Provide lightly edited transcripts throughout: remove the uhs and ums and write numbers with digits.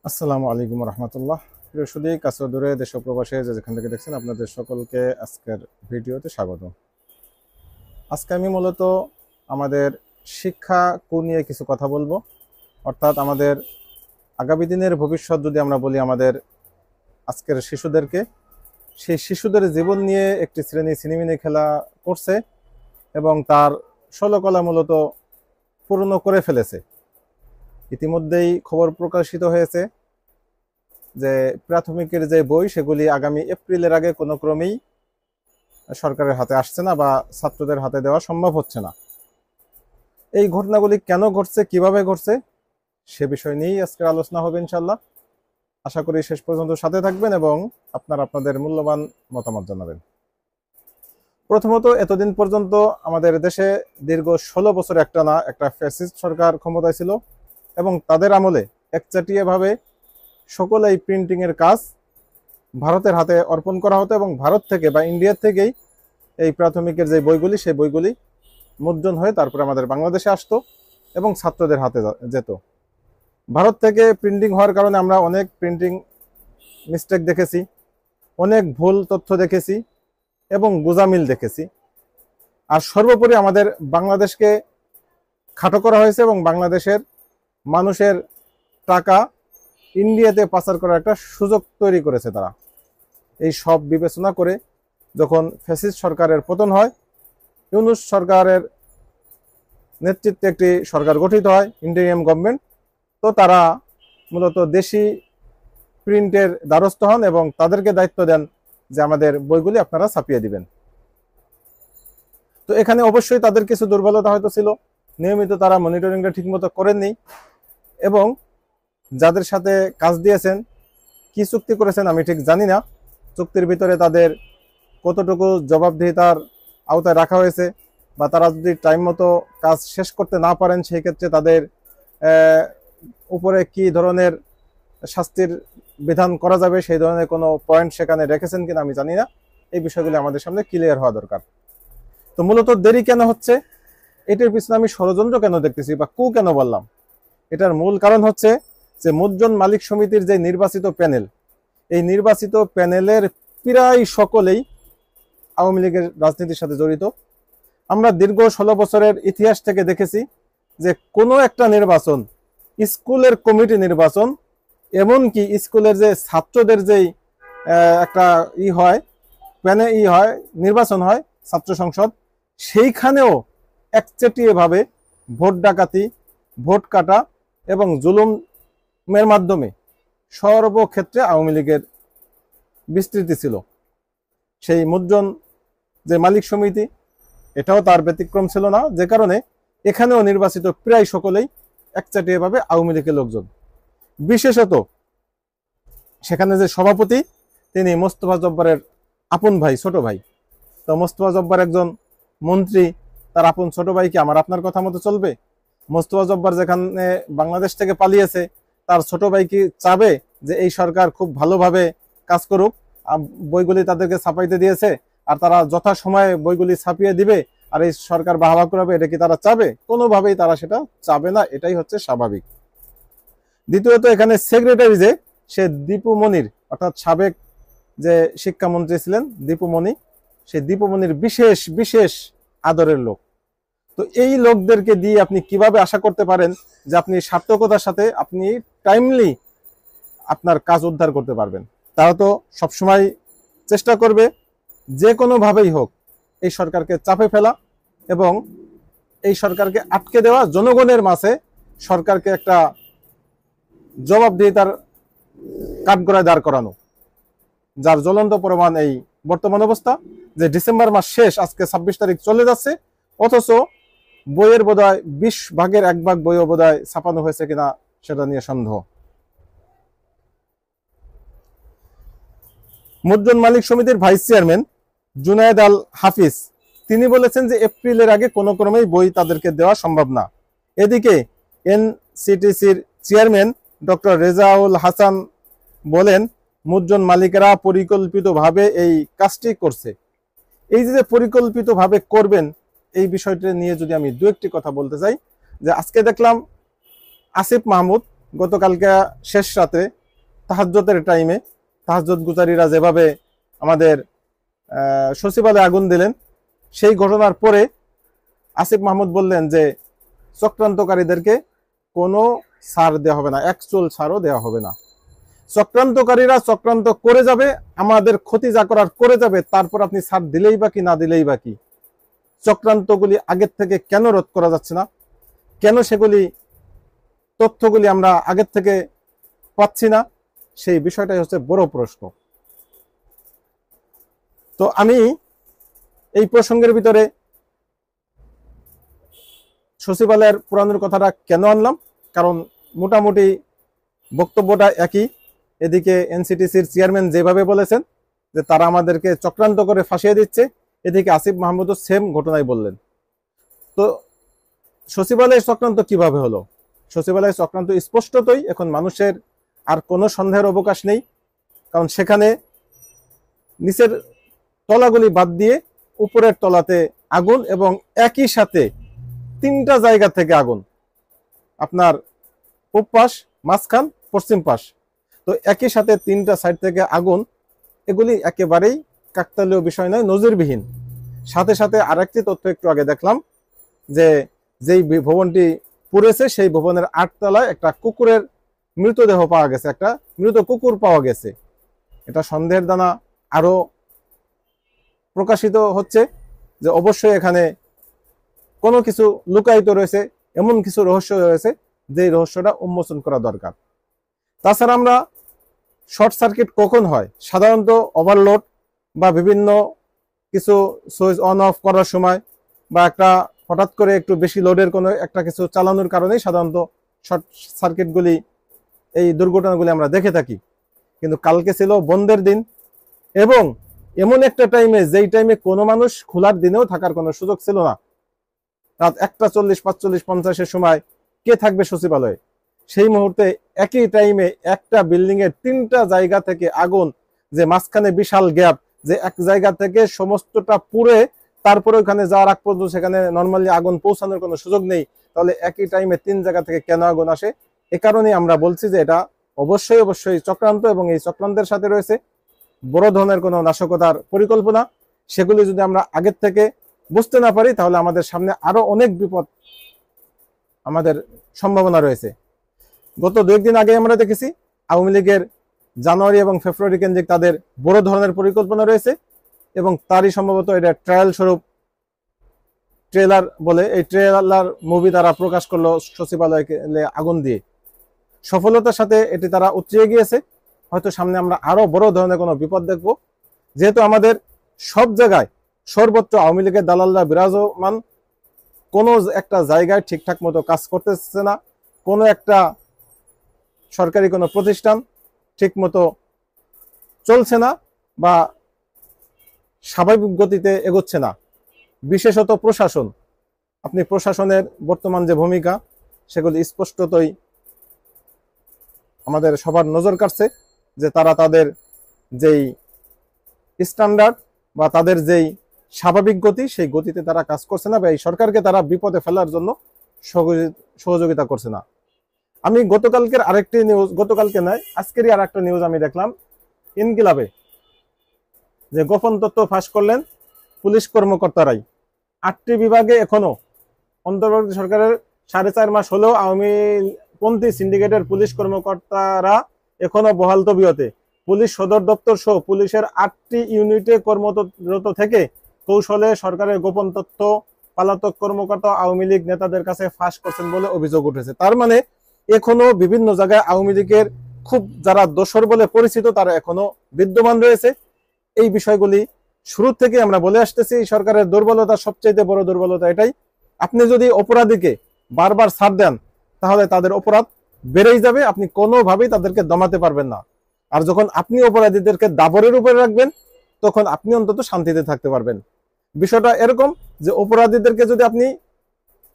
আসসালামু আলাইকুম রহমতুল্লাহ। প্রিয় সুদী, কাছে দূরে দেশ ও প্রবাসে যে যেখান থেকে দেখছেন, আপনাদের সকলকে আজকের ভিডিওতে স্বাগত। আজকে আমি মূলত আমাদের শিক্ষা নিয়ে কিছু কথা বলবো। অর্থাৎ আমাদের আগামী দিনের ভবিষ্যৎ যদি আমরা বলি, আমাদের আজকের শিশুদেরকে, সেই শিশুদের জীবন নিয়ে একটি শ্রেণী ছিনিমিনি খেলা করছে এবং তার ষোলকলা মূলত পূর্ণ করে ফেলেছে। ইতিমধ্যেই খবর প্রকাশিত হয়েছে যে প্রাথমিকের যে বই, সেগুলি আগামী এপ্রিলের আগে কোনো ক্রমেই সরকারের হাতে আসছে না বা ছাত্রদের হাতে দেওয়া সম্ভব হচ্ছে না। এই ঘটনাগুলি কেন ঘটছে, কিভাবে ঘটছে, সে বিষয় নিয়েই আজকের আলোচনা হবে ইনশাল্লাহ। আশা করি শেষ পর্যন্ত সাথে থাকবেন এবং আপনাদের মূল্যবান মতামত জানাবেন। প্রথমত, এতদিন পর্যন্ত আমাদের দেশে দীর্ঘ 16 বছর একটানা একটা ফ্যাসিস্ট সরকার ক্ষমতায় ছিল এবং তাদের আমলে একচাটিয়াভাবে সকল এই প্রিন্টিংয়ের কাজ ভারতের হাতে অর্পণ করা হতো এবং ভারত থেকে বা ইন্ডিয়ার থেকেই এই প্রাথমিকের যে বইগুলি, সেই বইগুলি মুদ্রণ হয়ে তারপরে আমাদের বাংলাদেশে আসতো এবং ছাত্রদের হাতে যেত। ভারত থেকে প্রিন্টিং হওয়ার কারণে আমরা অনেক প্রিন্টিং মিস্টেক দেখেছি, অনেক ভুল তথ্য দেখেছি এবং গোজামিল দেখেছি। আর সর্বোপরি আমাদের বাংলাদেশকে খাটো করা হয়েছে এবং বাংলাদেশের মানুষের টাকা ইন্ডিয়াতে পাচার করার একটা সুযোগ তৈরি করেছে তারা। এই সব বিবেচনা করে যখন ফ্যাসিস্ট সরকারের পতন হয়, ইউনূস সরকারের নেতৃত্বে একটি সরকার গঠিত হয়, ইন্টারিম গভর্নমেন্ট, তো তারা মূলত দেশি প্রিন্টের দ্বারস্থ হন এবং তাদেরকে দায়িত্ব দেন যে আমাদের বইগুলি আপনারা ছাপিয়ে দিবেন। তো এখানে অবশ্যই তাদের কিছু দুর্বলতা হয়তো ছিল, নিয়মিত তারা মনিটরিংটা ঠিকমতো করেননি এবং যাদের সাথে কাজ দিয়েছেন, কি চুক্তি করেছেন আমি ঠিক জানি না, চুক্তির ভিতরে তাদের কতটুকু জবাবদিহিতার আওতায় রাখা হয়েছে বা তারা যদি টাইম মতো কাজ শেষ করতে না পারেন, সেই ক্ষেত্রে তাদের উপরে কি ধরনের শাস্তির বিধান করা যাবে, সেই ধরনের কোনো পয়েন্ট সেখানে রেখেছেন কিনা আমি জানি না। এই বিষয়গুলি আমাদের সামনে ক্লিয়ার হওয়া দরকার। তো মূলত দেরি কেন হচ্ছে, এটির পিছনে আমি ষড়যন্ত্র কেন দেখতেছি বা কেন বললাম, এটার মূল কারণ হচ্ছে যে মুদ্রণ মালিক সমিতির যে নির্বাচিত প্যানেল, এই নির্বাচিত প্যানেলের প্রায় সকলেই আওয়ামী লীগের রাজনীতির সাথে জড়িত। আমরা দীর্ঘ 16 বছরের ইতিহাস থেকে দেখেছি যে কোনো একটা নির্বাচন, স্কুলের কমিটি নির্বাচন, এমনকি স্কুলের যে ছাত্রদের যেই একটা নির্বাচন হয় ছাত্র সংসদ, সেইখানেও একচেটিয়াভাবে ভোট ডাকাতি, ভোট কাটা এবং জুলুমের মাধ্যমে সর্বক্ষেত্রে আওয়ামী লীগের বিস্তৃতি ছিল। সেই মুদ্রণ যে মালিক সমিতি, এটাও তার ব্যতিক্রম ছিল না, যে কারণে এখানেও নির্বাচিত প্রায় সকলেই একচাটিয়াভাবে আওয়ামী লীগের লোকজন। বিশেষত সেখানে যে সভাপতি, তিনি মোস্তফা জব্বারের আপন ভাই, ছোট ভাই। তো মোস্তফা জব্বার একজন মন্ত্রী, তার আপন ছোট ভাই কি আমার আপনার কথা মতো চলবে? মোস্তফা জব্বার যেখানে বাংলাদেশ থেকে পালিয়েছে, তার ছোট ভাই কি চাবে যে এই সরকার খুব ভালোভাবে কাজ করুক? বইগুলি তাদেরকে ছাপাইতে দিয়েছে আর তারা যথাসময়ে বইগুলি ছাপিয়ে দিবে আর এই সরকার বাহবা করাবে, এটা কি তারা চাবে? কোনোভাবেই তারা সেটা চাবে না, এটাই হচ্ছে স্বাভাবিক। দ্বিতীয়ত, এখানে সেক্রেটারি যে, সে দীপু মনির, অর্থাৎ সাবেক যে শিক্ষামন্ত্রী ছিলেন দীপু মনি, সেই দীপু মনির বিশেষ বিশেষ আদরের লোক। তো এই লোকদেরকে দিয়ে আপনি কিভাবে আশা করতে পারেন যে আপনি সার্থকতার সাথে আপনি টাইমলি আপনার কাজ উদ্ধার করতে পারবেন? তারা তো সবসময় চেষ্টা করবে যে কোনোভাবেই হোক এই সরকারকে চাপে ফেলা এবং এই সরকারকে আটকে দেওয়া, জনগণের মাঝে সরকারকে একটা জবাবদিহিতার কাঠগড়ায় দাঁড় করানো, যার জ্বলন্ত প্রমাণ এই বর্তমান অবস্থা যে ডিসেম্বর মাস শেষ, আজকে 26 তারিখ চলে যাচ্ছে, অথচ বইয়ের বোধহয় 20 ভাগের 1 ভাগ বইও বোধহয় ছাপানো হয়েছে কিনা সেটা নিয়ে সন্দেহ। মুদ্রণ মালিক সমিতির ভাইস চেয়ারম্যান জুনায়েদ আল হাফিজ, তিনি বলেছেন যে এপ্রিলের আগে কোনো ক্রমেই বই তাদেরকে দেওয়া সম্ভব না। এদিকে এনসিটিসির চেয়ারম্যান ডক্টর রেজাউল হাসান বলেন, মুদ্রণ মালিকেরা পরিকল্পিতভাবে এই কাজটি করছে। এই যে পরিকল্পিতভাবে করবেন, এই বিষয়টা নিয়ে যদি আমি দু একটি কথা বলতে চাই, যে আজকে দেখলাম আসিফ মাহমুদ গতকালকে শেষ রাতে তাহাজ্জুদের টাইমে তাহাজ্জুদ গুজারিরা যেভাবে আমাদের সচিবালয়ে আগুন দিলেন, সেই ঘটনার পরে আসিফ মাহমুদ বললেন যে চক্রান্তকারীদেরকে কোনো ছাড় দেওয়া হবে না, এক চুল ছাড়ও দেওয়া হবে না। চক্রান্তকারীরা চক্রান্ত করে যাবে, আমাদের ক্ষতি যা করার করে যাবে, তারপর আপনি ছাড় দিলেই বা কি না দিলেই বা কি। চক্রান্তগুলি আগের থেকে কেন রোধ করা যাচ্ছে না? কেন সেগুলি তথ্যগুলি আমরা আগের থেকে পাচ্ছি না? সেই বিষয়টাই হচ্ছে বড় প্রশ্ন। তো আমি এই প্রসঙ্গের ভিতরে সচিবালয়ের পুরানোর কথাটা কেন আনলাম, কারণ মোটামুটি বক্তব্যটা একই। এদিকে এনসিটিসির চেয়ারম্যান যেভাবে বলেছেন যে তারা আমাদেরকে চক্রান্ত করে ফাঁসিয়ে দিচ্ছে, এদিকে আসিফ মাহমুদও সেম ঘটনাই বললেন। তো সচিবালয়ের চক্রান্ত কিভাবে হলো? সচিবালয়ের চক্রান্ত স্পষ্টতই এখন মানুষের আর কোনো সন্দেহের অবকাশ নেই, কারণ সেখানে নিচের তলাগুলি বাদ দিয়ে উপরের তলাতে আগুন, এবং একই সাথে 3টা জায়গা থেকে আগুন, আপনার পূব পাশ, মাঝখান, পশ্চিম পাশ, তো একই সাথে 3টা সাইড থেকে আগুন। এগুলি একেবারেই কাকতালীয় বিষয় নয়, নজিরবিহীন। সাথে সাথে আরেকটি তথ্য একটু আগে দেখলাম যে যেই ভবনটি পুড়েছে সেই ভবনের 8 তলায় একটা কুকুরের মৃতদেহ পাওয়া গেছে, একটা মৃত কুকুর পাওয়া গেছে। এটা সন্দেহের দানা আরো প্রকাশিত হচ্ছে যে অবশ্যই এখানে কোনো কিছু লুকায়িত রয়েছে, এমন কিছু রহস্য রয়েছে যে রহস্যটা উন্মোচন করা দরকার। তাছাড়া আমরা শর্ট সার্কিট কখন হয়? সাধারণত ওভারলোড বা বিভিন্ন কিছু সুইচ অন অফ করার সময়, বা একটা হঠাৎ করে একটু বেশি লোডের কোনো একটা কিছু চালানোর কারণেই সাধারণত শর্ট সার্কিটগুলি, এই দুর্ঘটনাগুলি আমরা দেখে থাকি। কিন্তু কালকে ছিল বন্ধের দিন, এবং এমন একটা টাইমে যেই টাইমে কোনো মানুষ খোলার দিনেও থাকার কোনো সুযোগ ছিল না। রাত 1:40, 45, 50-এর সময় কে থাকবে সচিবালয়ে? সেই মুহূর্তে একই টাইমে একটা বিল্ডিং এর 3টা জায়গা থেকে আগুন, যে মাঝখানে বিশাল গ্যাপ, যে এক জায়গা থেকে সমস্তটা পুড়ে তারপরে ওখানে যাওয়ার আগ পর্যন্ত সেখানে নর্মালি আগুন পৌঁছানোর কোনো সুযোগ নেই। তাহলে একই টাইমে 3 জায়গা থেকে কেন আগুন আসে? এ কারণেই আমরা বলছি যে এটা অবশ্যই চক্রান্ত, এবং এই চক্রান্তের সাথে রয়েছে বড় ধরনের কোনো নাশকতার পরিকল্পনা। সেগুলি যদি আমরা আগের থেকে বুঝতে না পারি, তাহলে আমাদের সামনে আরো অনেক বিপদ আমাদের সম্ভাবনা রয়েছে। গত 2 দিন আগে আমরা দেখেছি আওয়ামী লীগের জানুয়ারি এবং ফেব্রুয়ারি কেন্দ্রিক তাদের বড় ধরনের পরিকল্পনা রয়েছে, এবং তারই সম্ভবত এটা ট্রায়াল স্বরূপ ট্রেলার বলে, এই ট্রেলার মুভি তারা প্রকাশ করলো সচিবালয়কে আগুন দিয়ে। সফলতার সাথে এটি তারা উতরিয়ে গিয়েছে। হয়তো সামনে আমরা আরো বড় ধরনের কোনো বিপদ দেখব, যেহেতু আমাদের সব জায়গায় সর্বত্র আওয়ামী লীগের দালালরা বিরাজমান। কোনো একটা জায়গায় ঠিকঠাক মতো কাজ করতেছে না, কোনো একটা সরকারি কোনো প্রতিষ্ঠান ঠিক মতো চলছে না বা স্বাভাবিক গতিতে এগোচ্ছে না। বিশেষত প্রশাসন, আপনি প্রশাসনের বর্তমান যে ভূমিকা, সেগুলি স্পষ্টতই আমাদের সবার নজর কাটছে, যে তারা তাদের যেই স্ট্যান্ডার্ড বা তাদের যেই স্বাভাবিক গতি, সেই গতিতে তারা কাজ করছে না, বা এই সরকারকে তারা বিপদে ফেলার জন্য সহযোগিতা করছে না। আমি গতকালকের আরেকটি নিউজ, গতকালকে নয় আজকেরই আর একটা নিউজ আমি দেখলাম ইনকিলাবে, যে গোপন তথ্য ফাঁস করলেন পুলিশ কর্মকর্তারাই। 8টি বিভাগে এখনো অন্তর্বর্তী সরকারের 4.5 মাস হলেও আওয়ামী পন্থী সিন্ডিকেটের পুলিশ কর্মকর্তারা এখনো বহাল তবিয়তে। পুলিশ সদর দপ্তর সহ পুলিশের 8টি ইউনিটে কর্মরত থেকে কৌশলে সরকারের গোপন তথ্য পলাতক কর্মকর্তা আওয়ামী লীগ নেতাদের কাছে ফাঁস করছেন বলে অভিযোগ উঠেছে। তার মানে এখনো বিভিন্ন জায়গায় আওয়ামী লীগের খুব যারা দোসর বলে পরিচিত, তারা এখনো বিদ্যমান রয়েছে। এই বিষয়গুলি শুরু থেকে আমরা বলে আসতেছি। সরকারের দুর্বলতা, সবচেয়ে বড় দুর্বলতা এটাই। আপনি যদি অপরাধীকে বারবার ছাড় দেন, তাহলে তাদের অপরাধ বেড়েই যাবে, আপনি কোনোভাবেই তাদেরকে দমাতে পারবেন না। আর যখন আপনি অপরাধীদেরকে দাবরের উপরে রাখবেন, তখন আপনি অন্তত শান্তিতে থাকতে পারবেন। বিষয়টা এরকম যে অপরাধীদেরকে যদি আপনি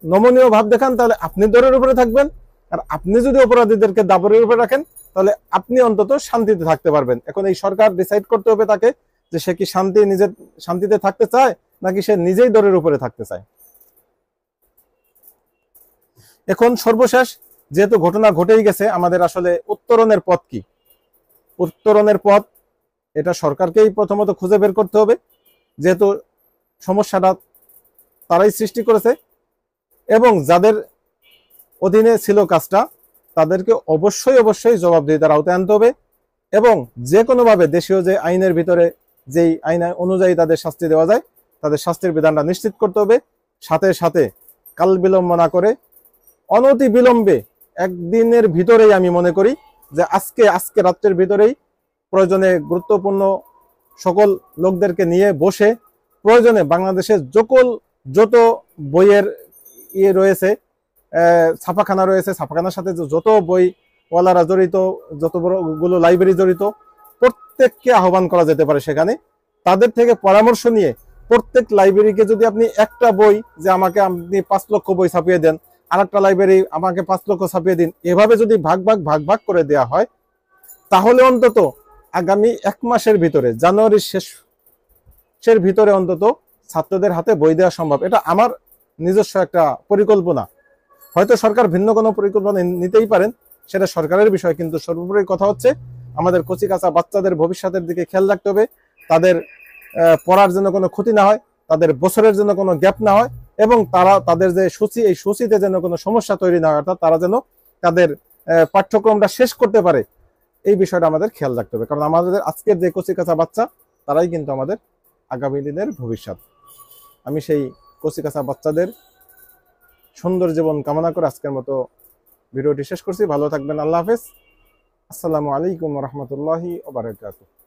নমনীয় ভাব দেখান, তাহলে আপনি দরের উপরে থাকবেন, আর আপনি যদি অপরাধীদেরকে দাবরের উপরে রাখেন, তাহলে আপনি অন্তত শান্তিতে থাকতে পারবেন। এখন এই সরকার ডিসাইড করতে হবে তাকে, যে সে কি নিজের শান্তিতে থাকতে চায়, নাকি সে নিজেই দরের উপরে থাকতে চায়। এখন সর্বশেষ যেহেতু ঘটনা ঘটেই গেছে, আমাদের আসলে উত্তরণের পথ কি? উত্তরণের পথ এটা সরকারকেই প্রথমত খুঁজে বের করতে হবে, যেহেতু সমস্যাটা তারাই সৃষ্টি করেছে, এবং যাদের অধীনে ছিল কাজটা তাদেরকে অবশ্যই অবশ্যই জবাবদিহিতার আওতায় আনতে হবে, এবং যে কোনোভাবে দেশীয় যে আইনের ভিতরে যেই আইন অনুযায়ী তাদের শাস্তি দেওয়া যায় তাদের শাস্তির বিধানটা নিশ্চিত করতে হবে। সাথে সাথে কাল বিলম্ব না করে অনতি বিলম্বে একদিনের ভিতরেই আমি মনে করি যে আজকে রাত্রের ভিতরেই প্রয়োজনে গুরুত্বপূর্ণ সকল লোকদেরকে নিয়ে বসে প্রয়োজনে বাংলাদেশের যত বইয়ের রয়েছে, ছাপাখানা রয়েছে, ছাপাখানার সাথে যত বইওয়ালারা জড়িত, যত বড়গুলো লাইব্রেরি জড়িত, প্রত্যেককে আহ্বান করা যেতে পারে সেখানে। তাদের থেকে পরামর্শ নিয়ে প্রত্যেক লাইব্রেরিকে যদি আপনি একটা বই, যে আমাকে আপনি 5 লক্ষ বই ছাপিয়ে দেন, আর একটা লাইব্রেরি আমাকে 5 লক্ষ ছাপিয়ে দিন, এভাবে যদি ভাগ ভাগ করে দেওয়া হয়, তাহলে অন্তত আগামী 1 মাসের ভিতরে, জানুয়ারির শেষের ভিতরে অন্তত ছাত্রদের হাতে বই দেওয়া সম্ভব। এটা আমার নিজস্ব একটা পরিকল্পনা। হয়তো সরকার ভিন্ন কোনো পরিকল্পনা নিতেই পারেন, সেটা সরকারের বিষয়, কিন্তু সর্বোপরি কথা হচ্ছে আমাদের কচি কাঁচা বাচ্চাদের ভবিষ্যতের দিকে খেয়াল রাখতে হবে। তাদের পড়ার জন্য কোনো ক্ষতি না হয়, তাদের বছরের জন্য কোনো গ্যাপ না হয়, এবং তাদের যে সূচি, এই সূচিতে যেন কোনো সমস্যা তৈরি না হয়, অর্থাৎ তারা যেন তাদের পাঠ্যক্রমটা শেষ করতে পারে, এই বিষয়টা আমাদের খেয়াল রাখতে হবে। কারণ আমাদের আজকের যে কচি কাঁচা বাচ্চা, তারাই কিন্তু আমাদের আগামী দিনের ভবিষ্যৎ। আমি সেই কচি কাঁচা বাচ্চাদের সুন্দর জীবন কামনা করে আজকের মতো ভিডিওটি শেষ করছি। ভালো থাকবেন। আল্লাহ হাফেজ। আসসালামু আলাইকুম ওয়া রাহমাতুল্লাহি ওয়া বারাকাতুহু।